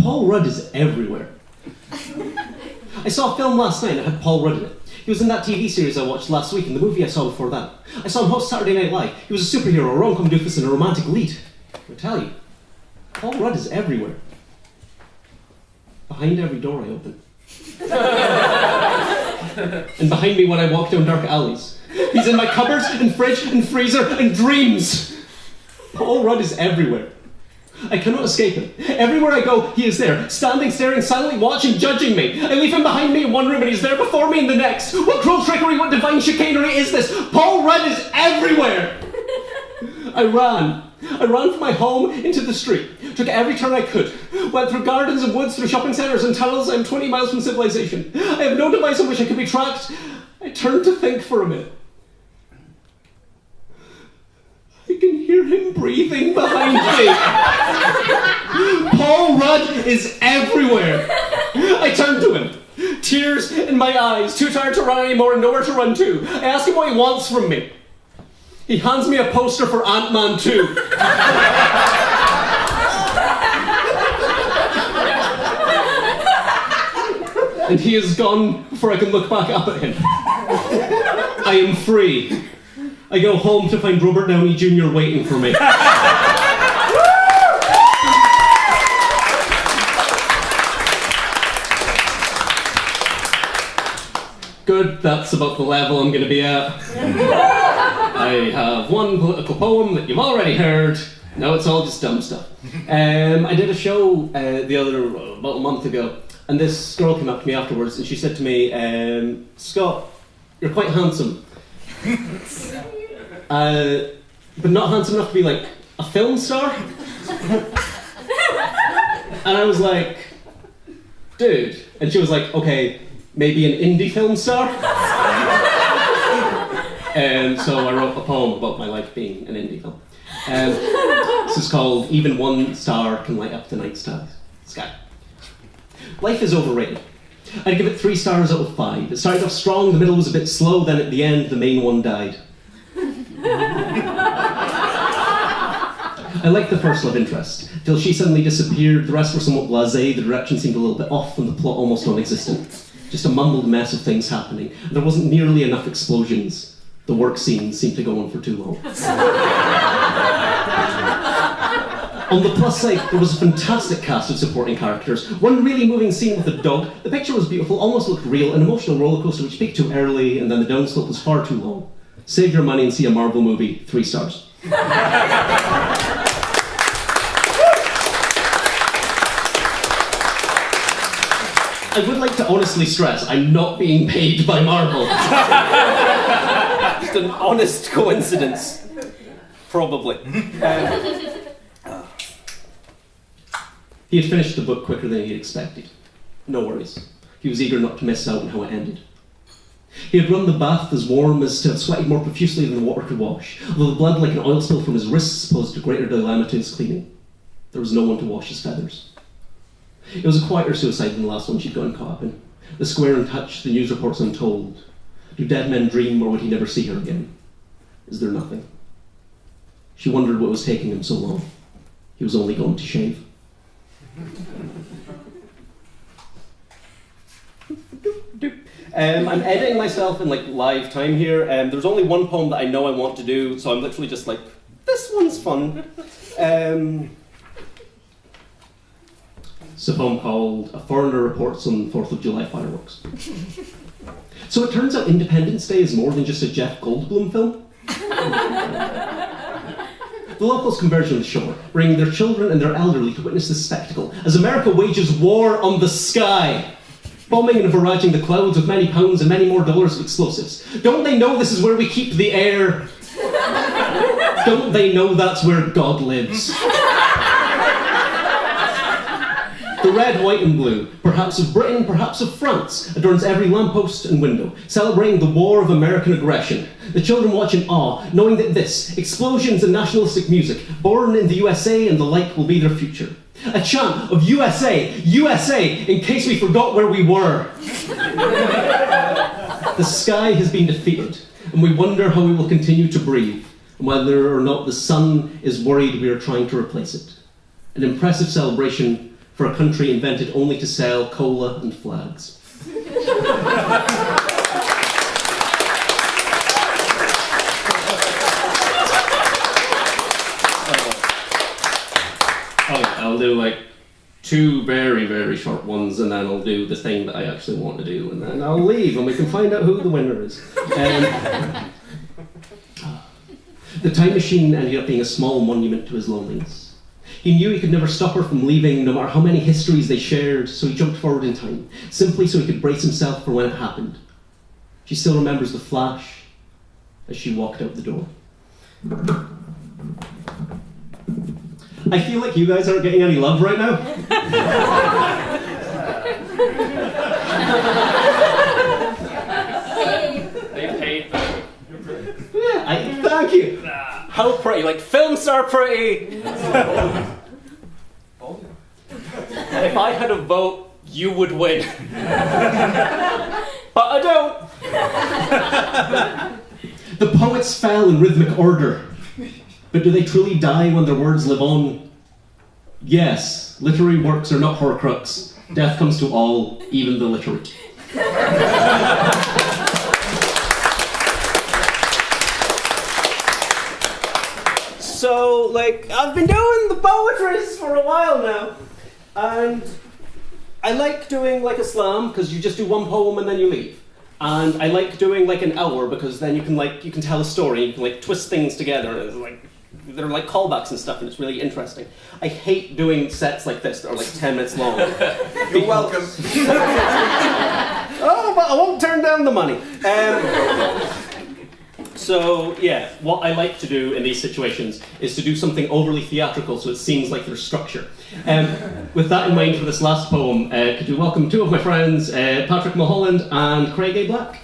Paul Rudd is everywhere. I saw a film last night that had Paul Rudd in it. He was in that TV series I watched last week and the movie I saw before that. I saw him host Saturday Night Live. He was a superhero, a rom-com doofus, and a romantic lead. I tell you, Paul Rudd is everywhere. Behind every door I open. And behind me when I walk down dark alleys. He's in my cupboards, and fridge, and freezer, and dreams. Paul Rudd is everywhere. I cannot escape him. Everywhere I go, he is there, standing, staring, silently watching, judging me. I leave him behind me in one room and he's there before me in the next. What cruel trickery, what divine chicanery is this? Paul Rudd is everywhere! I ran from my home into the street, took every turn I could, went through gardens and woods, through shopping centres and tunnels. I'm 20 miles from civilization. I have no device on which I can be tracked. I turned to think for a minute. I can hear him breathing behind me. Paul Rudd is everywhere. I turned to him, tears in my eyes, too tired to run anymore and nowhere to run to. I ask him what he wants from me. He hands me a poster for Ant-Man 2. And he is gone before I can look back up at him. I am free. I go home to find Robert Downey Jr. waiting for me. Good, that's about the level I'm going to be at. I have one political poem that you've already heard. No, it's all just dumb stuff. I did a show about a month ago, and this girl came up to me afterwards and she said to me, Scott, you're quite handsome. But not handsome enough to be like a film star. And I was like, dude. And she was like, okay, maybe an indie film star. And so I wrote a poem about my life being an indie film. This is called Even One Star Can Light Up the Night Sky. Life is overrated. I'd give it 3 stars out of 5. It started off strong, the middle was a bit slow, then at the end the main one died. I liked the first love interest, till she suddenly disappeared. The rest were somewhat blasé, the direction seemed a little bit off, and the plot almost non-existent. Just a mumbled mess of things happening. There wasn't nearly enough explosions. The work scenes seemed to go on for too long. On the plus side, there was a fantastic cast of supporting characters. One really moving scene with a dog. The picture was beautiful, almost looked real, an emotional rollercoaster which peaked too early, and then the downslope was far too long. Save your money and see a Marvel movie, 3 stars. I would like to honestly stress, I'm not being paid by Marvel. Just an honest coincidence. Probably. He had finished the book quicker than he had expected. No worries. He was eager not to miss out on how it ended. He had run the bath as warm as to have sweated more profusely than the water could wash, although the blood like an oil spill from his wrists posed a greater dilemma to his cleaning. There was no one to wash his feathers. It was a quieter suicide than the last one she'd gotten caught up in. The square untouched, the news reports untold. Do dead men dream, or would he never see her again? Is there nothing? She wondered what was taking him so long. He was only going to shave. I'm editing myself in live time here. There's only one poem that I know I want to do, so I'm literally just like, this one's fun. It's a poem called A Foreigner Reports on 4th of July Fireworks. So it turns out Independence Day is more than just a Jeff Goldblum film. The locals converge on the shore, bringing their children and their elderly to witness this spectacle as America wages war on the sky, bombing and barraging the clouds with many pounds and many more dollars of explosives. Don't they know this is where we keep the air? Don't they know that's where God lives? The red, white and blue, perhaps of Britain, perhaps of France, adorns every lamppost and window, celebrating the war of American aggression. The children watch in awe, knowing that this, explosions and nationalistic music, born in the USA and the like, will be their future. A chant of USA, USA, in case we forgot where we were. The sky has been defeated, and we wonder how we will continue to breathe, and whether or not the sun is worried we are trying to replace it. An impressive celebration for a country invented only to sell cola and flags. I'll do like 2 very, very short ones, and then I'll do the thing that I actually want to do, and then I'll leave, and we can find out who the winner is. The time machine ended up being a small monument to his loneliness. He knew he could never stop her from leaving, no matter how many histories they shared, so he jumped forward in time, simply so he could brace himself for when it happened. She still remembers the flash as she walked out the door. I feel like you guys aren't getting any love right now. They paid them. Yeah, thank you. How pretty, like films are pretty. If I had a vote, you would win. But I don't. The poets fell in rhythmic order. But do they truly die when their words live on? Yes, literary works are not Horcrux. Death comes to all, even the literary. So, I've been doing the poetries for a while now, and I like doing a slam, because you just do one poem and then you leave. And I like doing an hour, because then you can tell a story, you can twist things together, and they're callbacks and stuff, and it's really interesting. I hate doing sets like this that are 10 minutes long. You're welcome. Oh, but I won't turn down the money. So, yeah, what I like to do in these situations is to do something overly theatrical so it seems like there's structure. With that in mind, for this last poem, could you welcome 2 of my friends, Patrick Mulholland and Craig A. Black?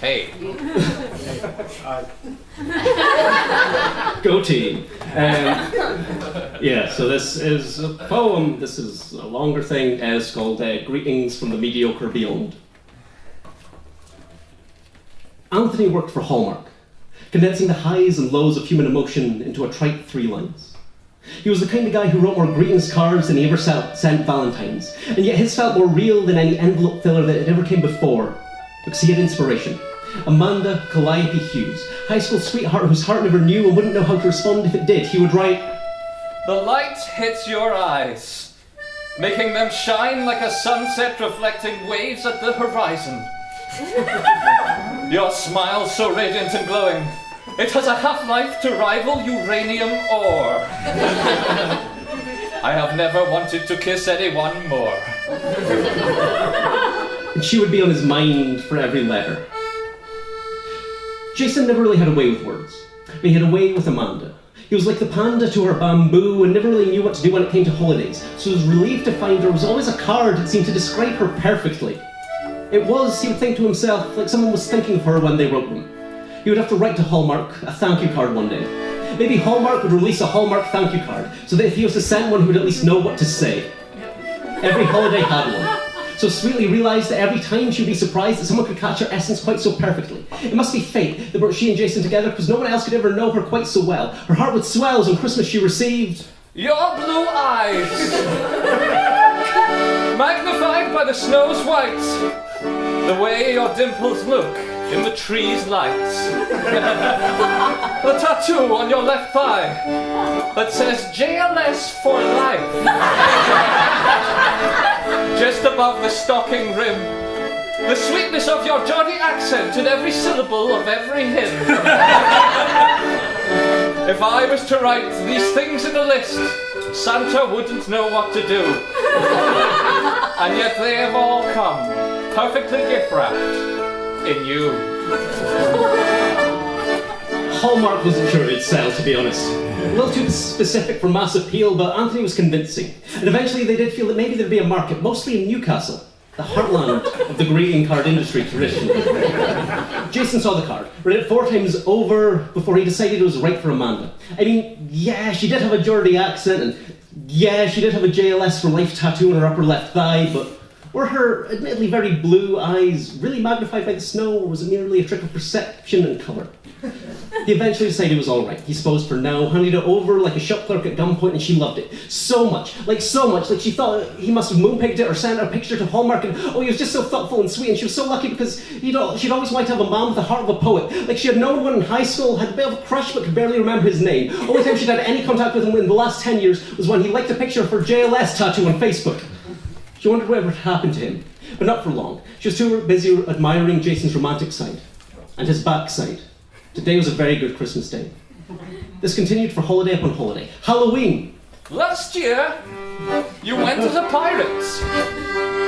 Hey. Go team. Yeah, so this is a poem, this is a longer thing, it's called Greetings from the Mediocre Beyond. Anthony worked for Hallmark, condensing the highs and lows of human emotion into a trite 3 lines. He was the kind of guy who wrote more greetings cards than he ever sent Valentines, and yet his felt more real than any envelope filler that had ever came before, because he had inspiration. Amanda Calliope Hughes, high school sweetheart whose heart never knew and wouldn't know how to respond if it did. He would write, "The light hits your eyes, making them shine like a sunset reflecting waves at the horizon. Your smile so radiant and glowing, it has a half-life to rival uranium ore. I have never wanted to kiss anyone more." and she would be on his mind for every letter. Jason never really had a way with words, but he had a way with Amanda. He was like the panda to her bamboo and never really knew what to do when it came to holidays, so he was relieved to find there was always a card that seemed to describe her perfectly. It was, he would think to himself, like someone was thinking of her when they wrote them. He would have to write to Hallmark a thank you card one day. Maybe Hallmark would release a Hallmark thank you card, so that if he was to send one, he would at least know what to say. Every holiday had one. So sweetly realised that every time she would be surprised that someone could catch her essence quite so perfectly. It must be fate that brought she and Jason together, because no one else could ever know her quite so well. Her heart would swell as on Christmas she received Your blue eyes, magnified by the snow's white, the way your dimples look in the tree's lights. The tattoo on your left thigh that says JLS for life. Just above the stocking rim, the sweetness of your Geordie accent in every syllable of every hymn. If I was to write these things in a list, Santa wouldn't know what to do. And yet they have all come, perfectly gift-wrapped, in you. Hallmark wasn't sure it'd sell, to be honest. A little too specific for mass appeal, but Anthony was convincing. And eventually they did feel that maybe there'd be a market, mostly in Newcastle, the heartland of the greeting card industry traditionally. Jason saw the card, read it 4 times over before he decided it was right for Amanda. I mean, yeah, she did have a Geordie accent, and yeah, she did have a JLS for life tattoo on her upper left thigh, but Were her admittedly very blue eyes really magnified by the snow, or was it merely a trick of perception and colour? He eventually decided it was alright. He supposed for now, handed it over like a shop clerk at gunpoint, and she loved it. So much, like she thought he must have moonpigged it or sent her a picture to Hallmark, and he was just so thoughtful and sweet, and she was so lucky because she'd always wanted to have a man with the heart of a poet. Like she had known one in high school, had a bit of a crush, but could barely remember his name. Only time she'd had any contact with him in the last 10 years was when he liked a picture of her JLS tattoo on Facebook. She wondered whatever had happened to him, but not for long. She was too busy admiring Jason's romantic side, and his backside. Today was a very good Christmas day. This continued for holiday upon holiday. Halloween! Last year, you went as a pirate.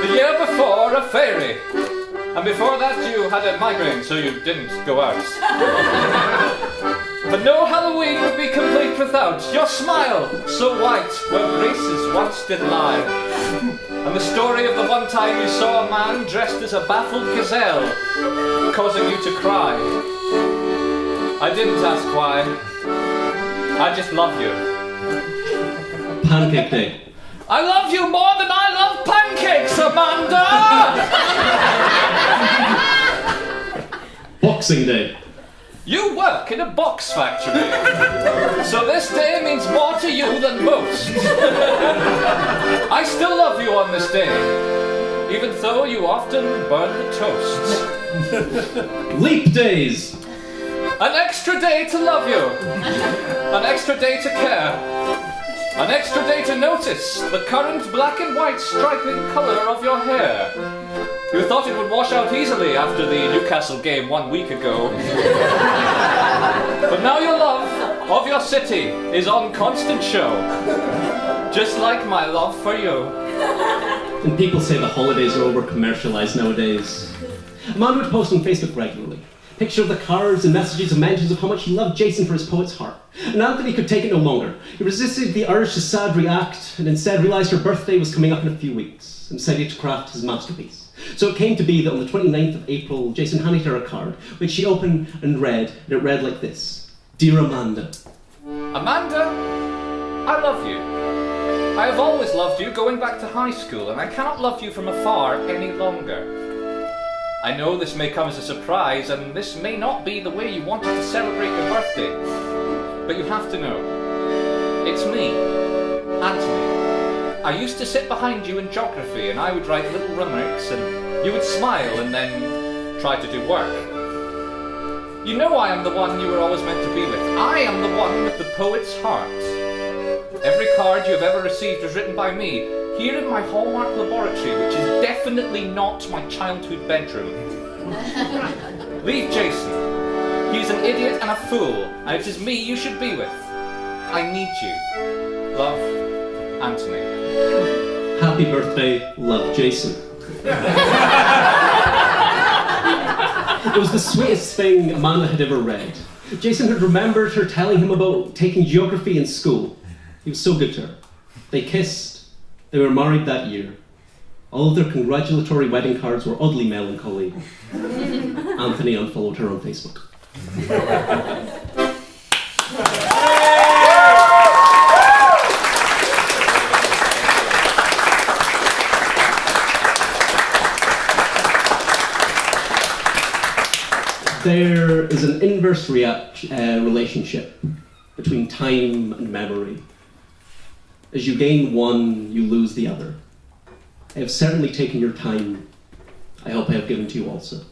The year before, a fairy. And before that, you had a migraine, so you didn't go out. But no Halloween would be complete without your smile, so white where graces once did lie. And the story of the one time you saw a man dressed as a baffled gazelle, causing you to cry. I didn't ask why. I just love you. Pancake Day. I love you more than I love pancakes, Amanda! Boxing Day. You work in a box factory, so this day means more to you than most. I still love you on this day, even though you often burn the toast. Leap Days. An extra day to love you, an extra day to care, an extra day to notice the current black and white striping colour of your hair. You thought it would wash out easily after the Newcastle game 1 week ago. But now your love of your city is on constant show, just like my love for you. And people say the holidays are over-commercialised nowadays. Amanda would post on Facebook regularly. Picture of the cards and messages and mentions of how much he loved Jason for his poet's heart. And Anthony could take it no longer. He resisted the urge to sad react and instead realised her birthday was coming up in a few weeks and decided to craft his masterpiece. So it came to be that on the 29th of April, Jason handed her a card, which she opened and read, and it read like this. Dear Amanda. Amanda, I love you. I have always loved you going back to high school, and I cannot love you from afar any longer. I know this may come as a surprise, and this may not be the way you wanted to celebrate your birthday, but you have to know. It's me, Anthony. I used to sit behind you in geography, and I would write little remarks, and you would smile and then try to do work. You know I am the one you were always meant to be with. I am the one with the poet's heart. Every card you have ever received was written by me, here in my Hallmark laboratory, which is definitely not my childhood bedroom. Leave Jason. He's an idiot and a fool, and it is me you should be with. I need you. Love, Anthony. Happy birthday, love, Jason. It was the sweetest thing Amanda had ever read. Jason had remembered her telling him about taking geography in school. He was so good to her. They kissed. They were married that year. All of their congratulatory wedding cards were oddly melancholy. Anthony unfollowed her on Facebook. There is an inverse relationship between time and memory. As you gain one, you lose the other. I have certainly taken your time. I hope I have given to you also.